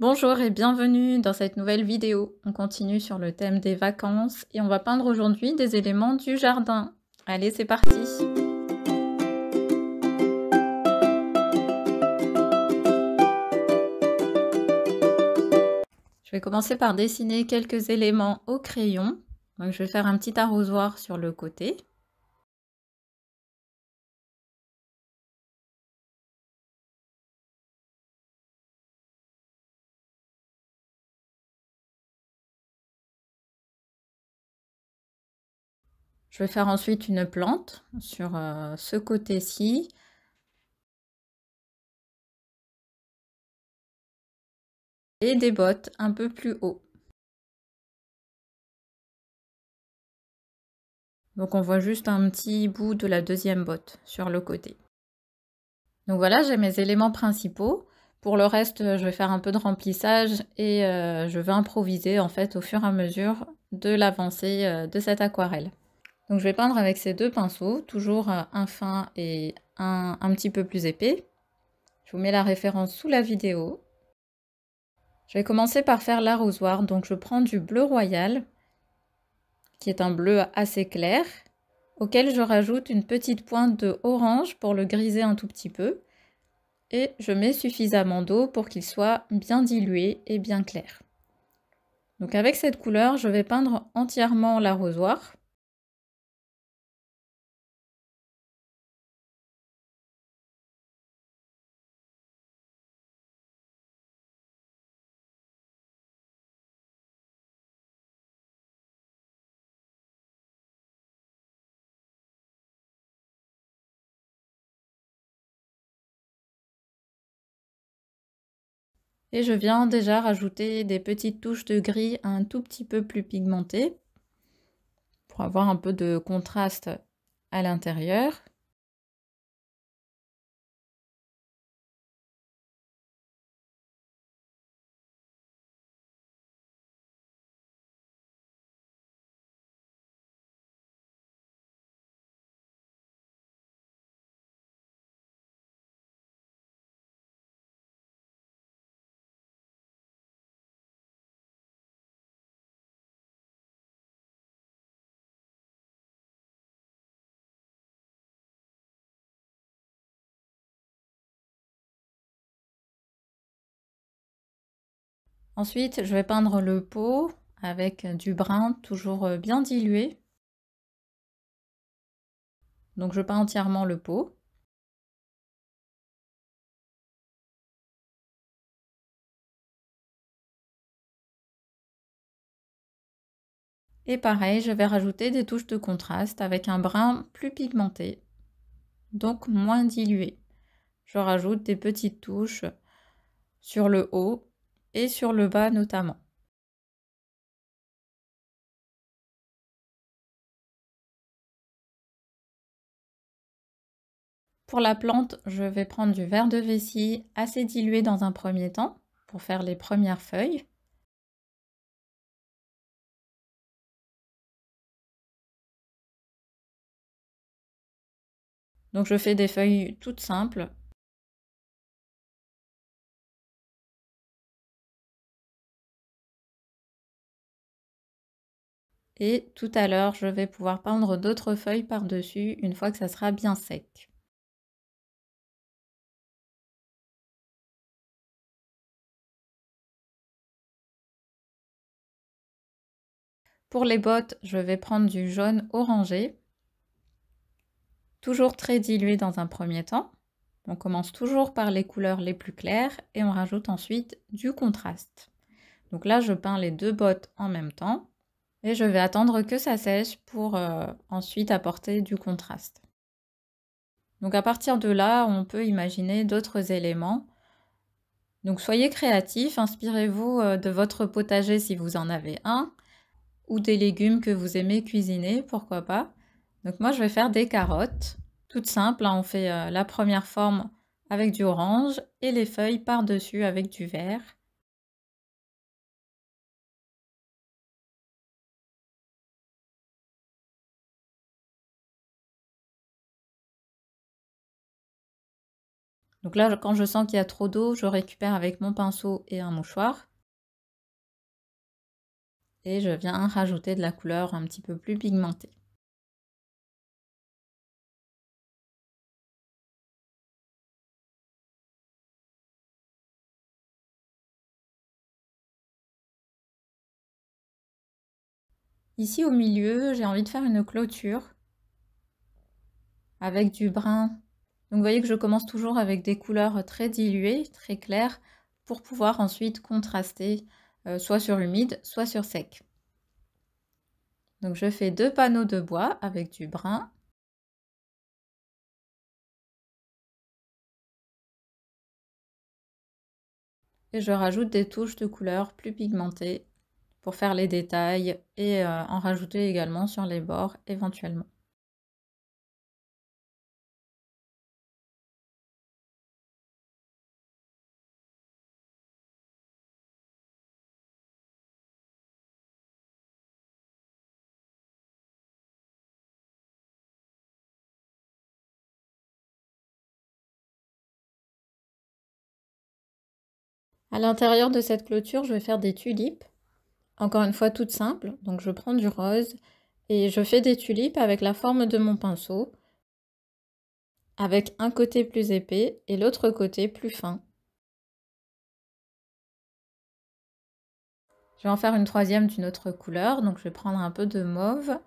Bonjour et bienvenue dans cette nouvelle vidéo. On continue sur le thème des vacances et on va peindre aujourd'hui des éléments du jardin. Allez, c'est parti! Je vais commencer par dessiner quelques éléments au crayon. Donc, je vais faire un petit arrosoir sur le côté. Je vais faire ensuite une plante sur ce côté-ci. Et des bottes un peu plus haut. Donc on voit juste un petit bout de la deuxième botte sur le côté. Donc voilà, j'ai mes éléments principaux. Pour le reste, je vais faire un peu de remplissage et je vais improviser en fait au fur et à mesure de l'avancée de cette aquarelle. Donc je vais peindre avec ces deux pinceaux, toujours un fin et un petit peu plus épais. Je vous mets la référence sous la vidéo. Je vais commencer par faire l'arrosoir, donc je prends du bleu royal, qui est un bleu assez clair, auquel je rajoute une petite pointe de orange pour le griser un tout petit peu. Et je mets suffisamment d'eau pour qu'il soit bien dilué et bien clair. Donc avec cette couleur, je vais peindre entièrement l'arrosoir. Et je viens déjà rajouter des petites touches de gris un tout petit peu plus pigmentées pour avoir un peu de contraste à l'intérieur. Ensuite, je vais peindre le pot avec du brun toujours bien dilué. Donc je peins entièrement le pot. Et pareil, je vais rajouter des touches de contraste avec un brun plus pigmenté, donc moins dilué. Je rajoute des petites touches sur le haut et sur le bas notamment. Pour la plante, je vais prendre du verre de vessie assez dilué dans un premier temps pour faire les premières feuilles. Donc je fais des feuilles toutes simples. Et tout à l'heure, je vais pouvoir peindre d'autres feuilles par-dessus une fois que ça sera bien sec. Pour les bottes, je vais prendre du jaune orangé, toujours très dilué dans un premier temps. On commence toujours par les couleurs les plus claires et on rajoute ensuite du contraste. Donc là, je peins les deux bottes en même temps. Et je vais attendre que ça sèche pour ensuite apporter du contraste. Donc à partir de là, on peut imaginer d'autres éléments. Donc soyez créatifs, inspirez-vous de votre potager si vous en avez un, ou des légumes que vous aimez cuisiner, pourquoi pas. Donc moi je vais faire des carottes, toutes simples, hein. On fait la première forme avec du orange et les feuilles par-dessus avec du vert. Donc là, quand je sens qu'il y a trop d'eau, je récupère avec mon pinceau et un mouchoir. Et je viens rajouter de la couleur un petit peu plus pigmentée. Ici au milieu, j'ai envie de faire une clôture avec du brun. Donc vous voyez que je commence toujours avec des couleurs très diluées, très claires, pour pouvoir ensuite contraster soit sur humide, soit sur sec. Donc je fais 2 panneaux de bois avec du brun. Et je rajoute des touches de couleurs plus pigmentées pour faire les détails et en rajouter également sur les bords éventuellement. À l'intérieur de cette clôture, je vais faire des tulipes. Encore une fois, toutes simples. Donc je prends du rose et je fais des tulipes avec la forme de mon pinceau, avec un côté plus épais et l'autre côté plus fin. Je vais en faire une troisième d'une autre couleur, donc je vais prendre un peu de mauve.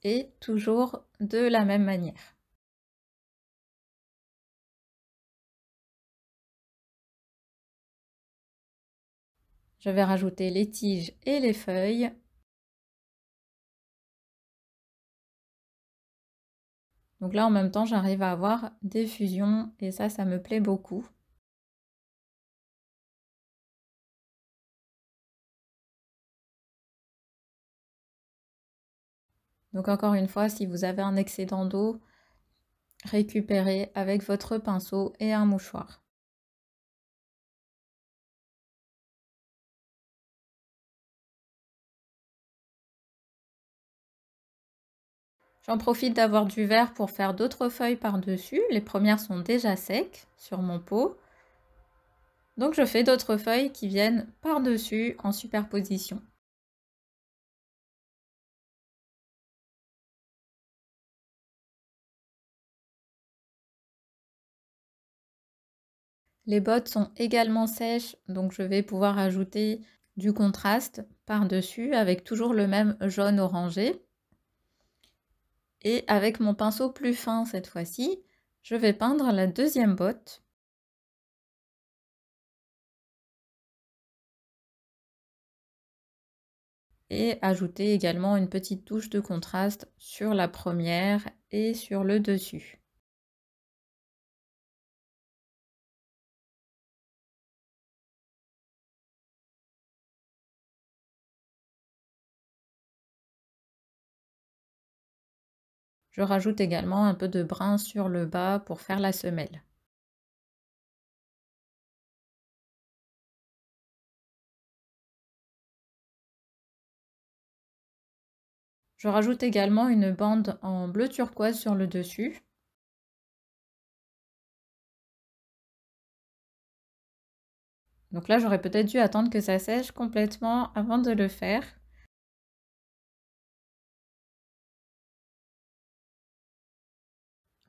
Et toujours de la même manière. Je vais rajouter les tiges et les feuilles. Donc là, en même temps, j'arrive à avoir des fusions et ça me plaît beaucoup. Donc encore une fois, si vous avez un excédent d'eau, récupérez avec votre pinceau et un mouchoir. J'en profite d'avoir du vert pour faire d'autres feuilles par-dessus. Les premières sont déjà secs sur mon pot. Donc je fais d'autres feuilles qui viennent par-dessus en superposition. Les bottes sont également sèches, donc je vais pouvoir ajouter du contraste par-dessus avec toujours le même jaune orangé. Et avec mon pinceau plus fin cette fois-ci, je vais peindre la deuxième botte. Et ajouter également une petite touche de contraste sur la première et sur le dessus. Je rajoute également un peu de brun sur le bas pour faire la semelle. Je rajoute également une bande en bleu turquoise sur le dessus. Donc là, j'aurais peut-être dû attendre que ça sèche complètement avant de le faire.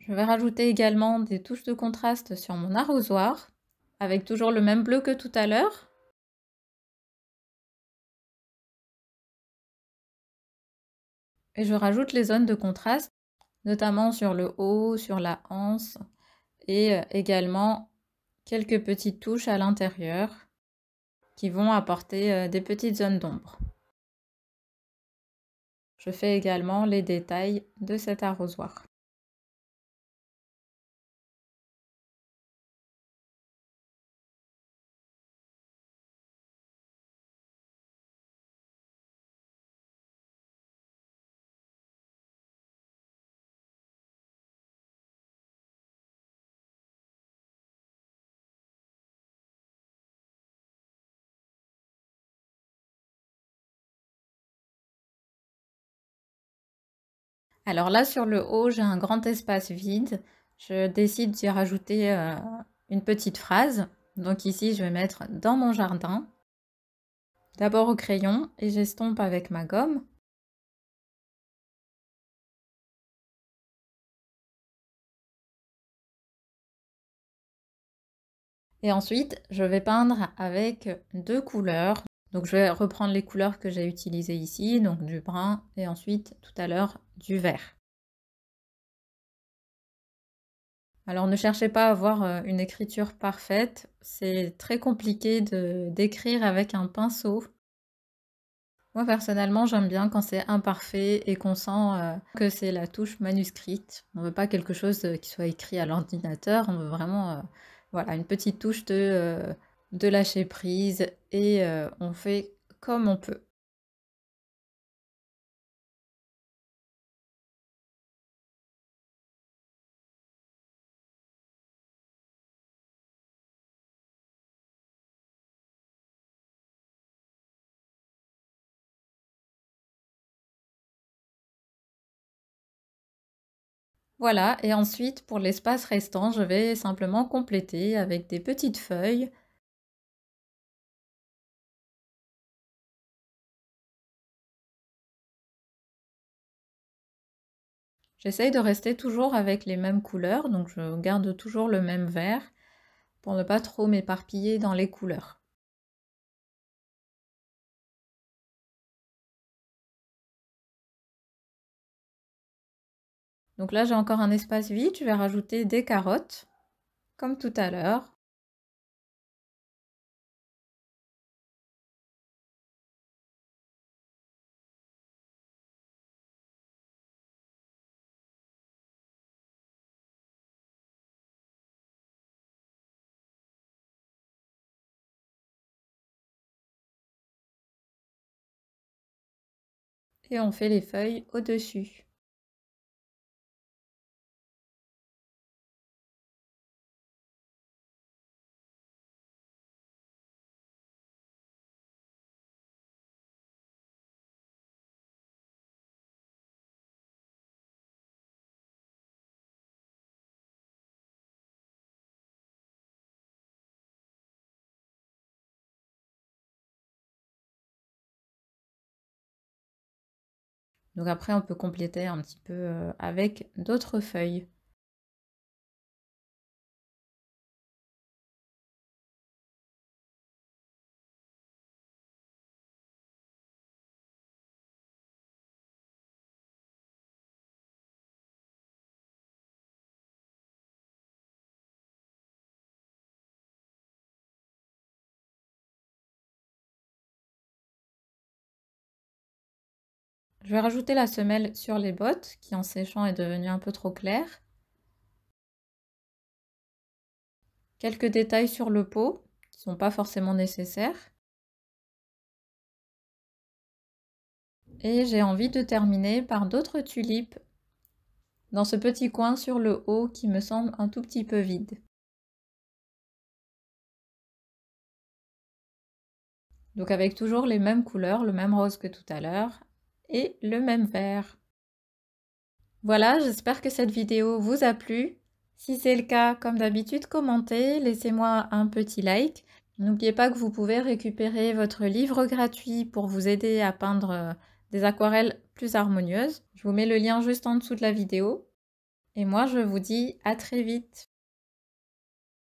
Je vais rajouter également des touches de contraste sur mon arrosoir, avec toujours le même bleu que tout à l'heure. Et je rajoute les zones de contraste, notamment sur le haut, sur la anse, et également quelques petites touches à l'intérieur qui vont apporter des petites zones d'ombre. Je fais également les détails de cet arrosoir. Alors là, sur le haut, j'ai un grand espace vide. Je décide d'y rajouter une petite phrase. Donc ici, je vais mettre dans mon jardin. D'abord au crayon et j'estompe avec ma gomme. Et ensuite, je vais peindre avec deux couleurs. Donc je vais reprendre les couleurs que j'ai utilisées ici, donc du brun et ensuite tout à l'heure du vert. Alors ne cherchez pas à avoir une écriture parfaite, c'est très compliqué d'écrire avec un pinceau. Moi personnellement j'aime bien quand c'est imparfait et qu'on sent que c'est la touche manuscrite. On ne veut pas quelque chose qui soit écrit à l'ordinateur, on veut vraiment voilà, une petite touche de lâcher prise et on fait comme on peut. Voilà, et ensuite pour l'espace restant, je vais simplement compléter avec des petites feuilles. J'essaye de rester toujours avec les mêmes couleurs, donc je garde toujours le même vert pour ne pas trop m'éparpiller dans les couleurs. Donc là, j'ai encore un espace vide, je vais rajouter des carottes, comme tout à l'heure. Et on fait les feuilles au-dessus. Donc après, on peut compléter un petit peu avec d'autres feuilles. Je vais rajouter la semelle sur les bottes, qui en séchant est devenue un peu trop claire. Quelques détails sur le pot, qui ne sont pas forcément nécessaires. Et j'ai envie de terminer par d'autres tulipes dans ce petit coin sur le haut qui me semble un tout petit peu vide. Donc avec toujours les mêmes couleurs, le même rose que tout à l'heure et le même vert. Voilà, j'espère que cette vidéo vous a plu. Si c'est le cas, comme d'habitude, commentez, laissez-moi un petit like. N'oubliez pas que vous pouvez récupérer votre livre gratuit pour vous aider à peindre des aquarelles plus harmonieuses. Je vous mets le lien juste en dessous de la vidéo. Et moi, je vous dis à très vite.